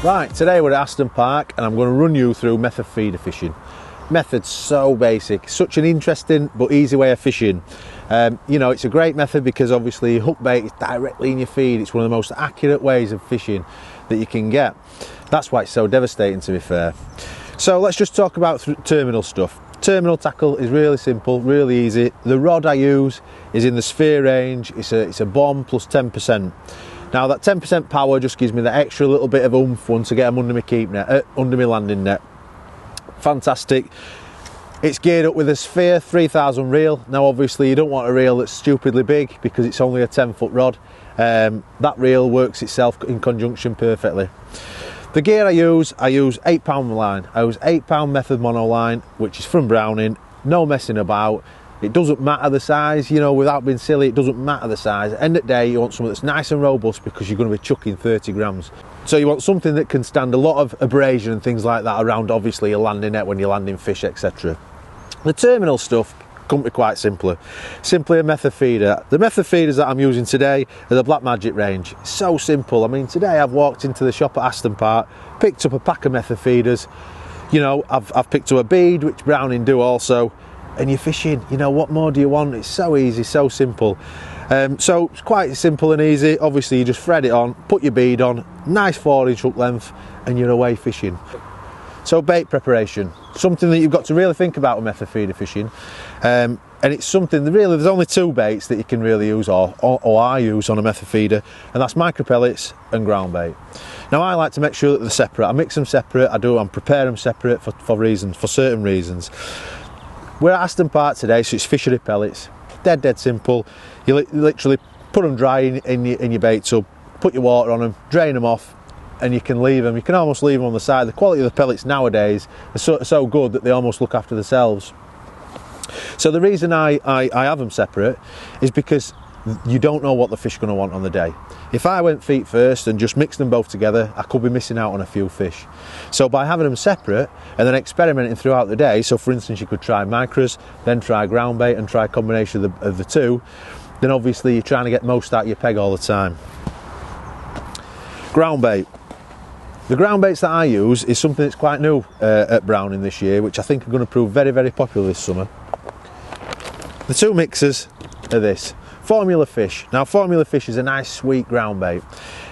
Right, today we're at Aston Park and I'm going to run you through method feeder fishing. Method's so basic, such an interesting but easy way of fishing. You know, it's a great method because obviously hook bait is directly in your feed. It's one of the most accurate ways of fishing that you can get. That's why it's so devastating, to be fair. So let's just talk about terminal stuff. Terminal tackle is really simple, really easy. The rod I use is in the sphere range. It's a bomb plus 10%. Now that 10% power just gives me the extra little bit of oomph once I get them under my keep net, under my landing net. Fantastic. It's geared up with a sphere 3000 reel. Now obviously you don't want a reel that's stupidly big because it's only a 10-foot rod. That reel works itself in conjunction perfectly. The gear I use 8-pound line. I use 8-pound method mono line, which is from Browning. No messing about. It doesn't matter the size, you know, without being silly, it doesn't matter the size. At the end of the day, you want something that's nice and robust because you're going to be chucking 30 grams. So you want something that can stand a lot of abrasion and things like that around, obviously, your landing net when you're landing fish, etc. The terminal stuff couldn't be quite simpler. Simply a method feeder. The method feeders that I'm using today are the Black Magic range. It's so simple. I mean, today I've walked into the shop at Aston Park, picked up a pack of method feeders. You know, I've picked up a bead, which Browning do also. And you're fishing, you know, what more do you want? It's so easy, so simple. So it's quite simple and easy. Obviously you just thread it on, put your bead on, nice 4-inch hook length, and you're away fishing. So bait preparation, something that you've got to really think about with method feeder fishing. And it's something that really, there's only 2 baits that you can really use or I use on a method feeder, and that's micro pellets and ground bait. Now I like to make sure that they're separate. I mix them separate, I prepare them separate for certain reasons. We're at Aston Park today, so it's fishery pellets. Dead simple. You literally put them dry in your bait tub, put your water on them, drain them off, and you can leave them. You can almost leave them on the side. The quality of the pellets nowadays are so good that they almost look after themselves. So the reason I have them separate is because you don't know what the fish are going to want on the day. If I went feet first and just mixed them both together, I could be missing out on a few fish. So by having them separate and then experimenting throughout the day, so for instance you could try micros, then try ground bait and try a combination of the two, then obviously you're trying to get most out of your peg all the time. Ground bait. The ground baits that I use is something that's quite new at Browning this year, which I think are going to prove very, very popular this summer. The 2 mixers are this. Formula fish. Now formula fish is a nice sweet ground bait,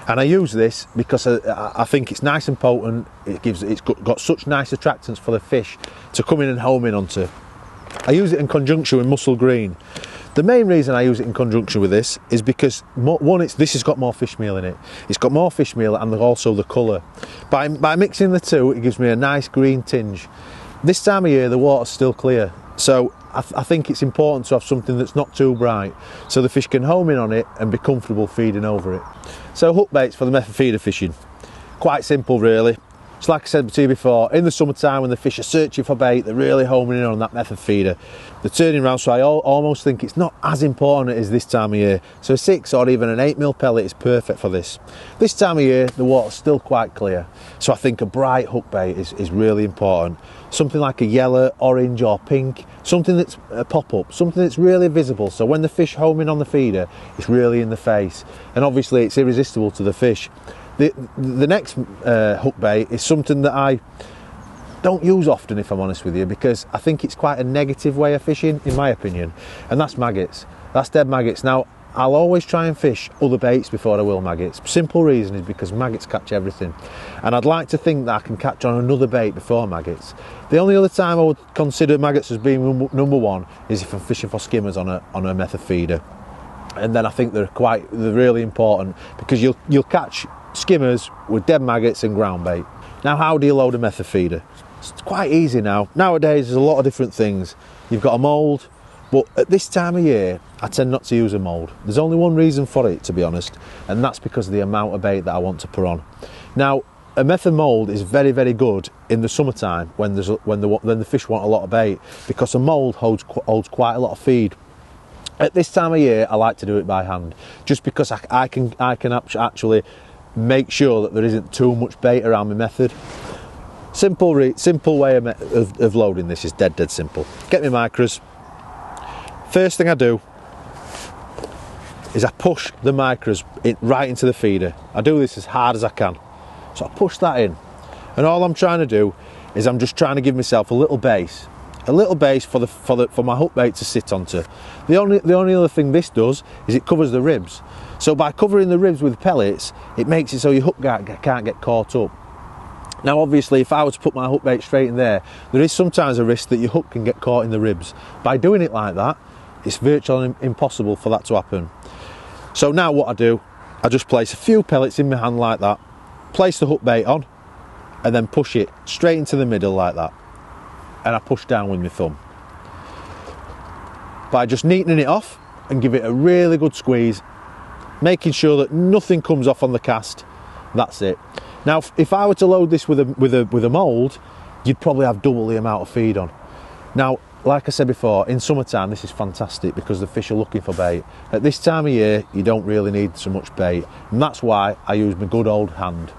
and I use this because I think it's nice and potent. It's got such nice attractants for the fish to come in and home in onto. I use it in conjunction with mussel green. The main reason I use it in conjunction with this is because one, this has got more fish meal in it. It's got more fish meal and also the colour. By mixing the two, it gives me a nice green tinge. This time of year the water's still clear, so I think it's important to have something that's not too bright so the fish can home in on it and be comfortable feeding over it. So hook baits for the method feeder fishing. Quite simple really. It's like I said to you before, in the summertime when the fish are searching for bait, they're really homing in on that method feeder. They're turning around, so I almost think it's not as important as this time of year. So a 6 or even an 8mm pellet is perfect for this. This time of year, the water's still quite clear. So I think a bright hook bait is really important. Something like a yellow, orange or pink, something that's a pop-up, something that's really visible. So when the fish home in on the feeder, it's really in the face. And obviously it's irresistible to the fish. The next hook bait is something that I don't use often, if I'm honest with you, because I think it's quite a negative way of fishing, in my opinion, and that's maggots. That's dead maggots. Now, I'll always try and fish other baits before I will maggots. Simple reason is because maggots catch everything, and I'd like to think that I can catch on another bait before maggots. The only other time I would consider maggots as being number 1 is if I'm fishing for skimmers on a method feeder, and then I think they're really important because you'll catch skimmers with dead maggots and ground bait. Now, how do you load a method feeder? It's quite easy now. Nowadays there's a lot of different things. You've got a mould, but at this time of year I tend not to use a mould. There's only one reason for it, to be honest, and that's because of the amount of bait that I want to put on. Now, a method mould is very, very good in the summertime when the fish want a lot of bait, because a mould holds quite a lot of feed. At this time of year I like to do it by hand, just because I can actually make sure that there isn't too much bait around my method. Simple way of loading this is dead simple. Get my micros. First thing I do is I push the micros right into the feeder. I do this as hard as I can. So I push that in, and all I'm trying to do is I'm just trying to give myself a little base for my hook bait to sit onto. The only other thing this does is it covers the ribs. So by covering the ribs with pellets, it makes it so your hook can't get caught up. Now obviously if I were to put my hook bait straight in there is sometimes a risk that your hook can get caught in the ribs. By doing it like that, it's virtually impossible for that to happen. So now what I do, I just place a few pellets in my hand like that, place the hook bait on, and then push it straight into the middle like that. And I push down with my thumb. By just neatening it off and give it a really good squeeze, making sure that nothing comes off on the cast, that's it. Now if I were to load this with a mould, you'd probably have double the amount of feed on. Now like I said before, in summertime this is fantastic because the fish are looking for bait. At this time of year you don't really need so much bait, and that's why I use my good old hand.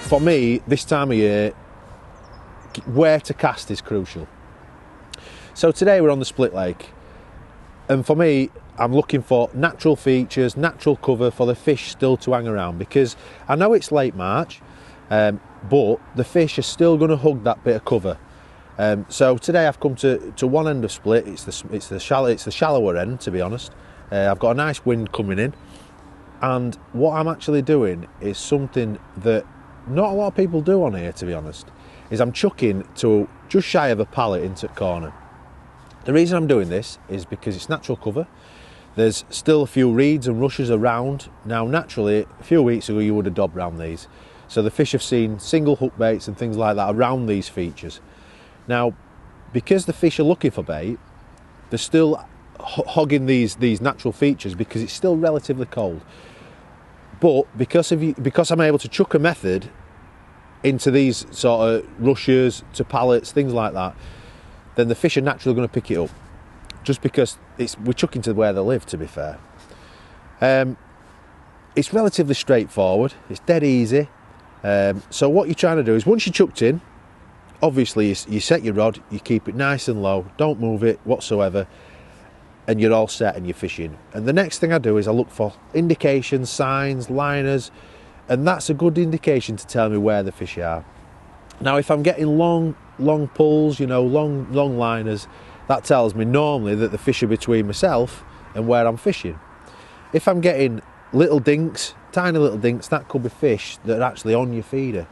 For me, this time of year, where to cast is crucial. So today we're on the split lake, and for me, I'm looking for natural features, natural cover for the fish still to hang around, because I know it's late March, but the fish are still going to hug that bit of cover. So today I've come to one end of split. It's the shallower end, to be honest. I've got a nice wind coming in, and what I'm actually doing is something that not a lot of people do on here, to be honest, is I'm chucking to just shy of a pallet into the corner. The reason I'm doing this is because it's natural cover. There's still a few reeds and rushes around. Now naturally, a few weeks ago you would have dobbed around these. So the fish have seen single hook baits and things like that around these features. Now, because the fish are looking for bait, they're still hogging these natural features because it's still relatively cold. But because I'm able to chuck a method into these sort of rushes to pallets, things like that, then the fish are naturally going to pick it up. Just because we're chucking to where they live, to be fair. It's relatively straightforward. It's dead easy. So what you're trying to do is, once you're chucked in, obviously you set your rod, you keep it nice and low, don't move it whatsoever, and you're all set and you're fishing. And the next thing I do is I look for indications, signs, liners, and that's a good indication to tell me where the fish are. Now if I'm getting long pulls, you know, long liners, that tells me normally that the fish are between myself and where I'm fishing. If I'm getting little dinks, tiny little dinks, that could be fish that are actually on your feeder.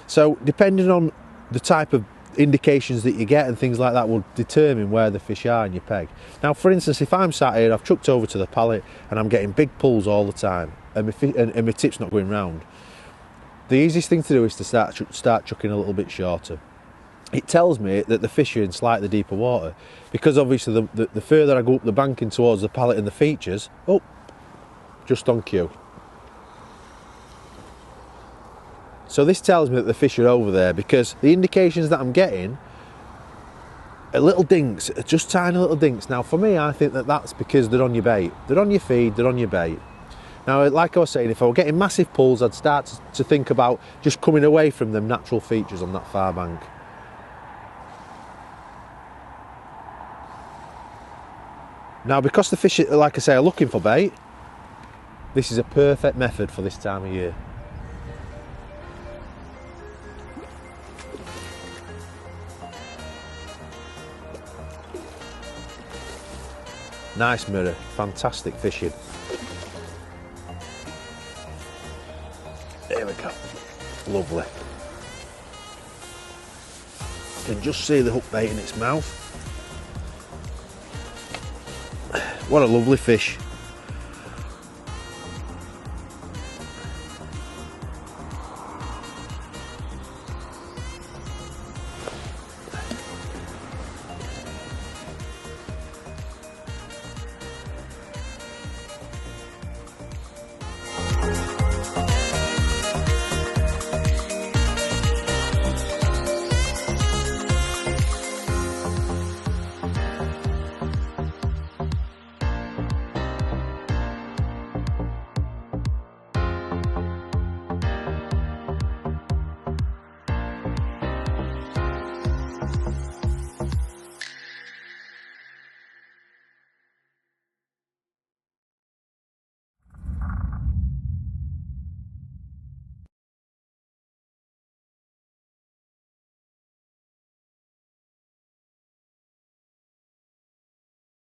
So depending on the type of indications that you get and things like that will determine where the fish are in your peg. Now for instance, if I'm sat here, I've chucked over to the pallet and I'm getting big pulls all the time and my tip's not going round, the easiest thing to do is to start chucking a little bit shorter. It tells me that the fish are in slightly deeper water, because obviously the further I go up the banking towards the pallet and the features, oh, just on cue. So this tells me that the fish are over there, because the indications that I'm getting are little dinks, just tiny little dinks. Now for me, I think that that's because they're on your bait. They're on your feed, they're on your bait. Now like I was saying, if I were getting massive pulls, I'd start to think about just coming away from them natural features on that far bank. Now because the fish, like I say, are looking for bait, this is a perfect method for this time of year. Nice mirror, fantastic fishing. There we go, lovely. You can just see the hook bait in its mouth. What a lovely fish.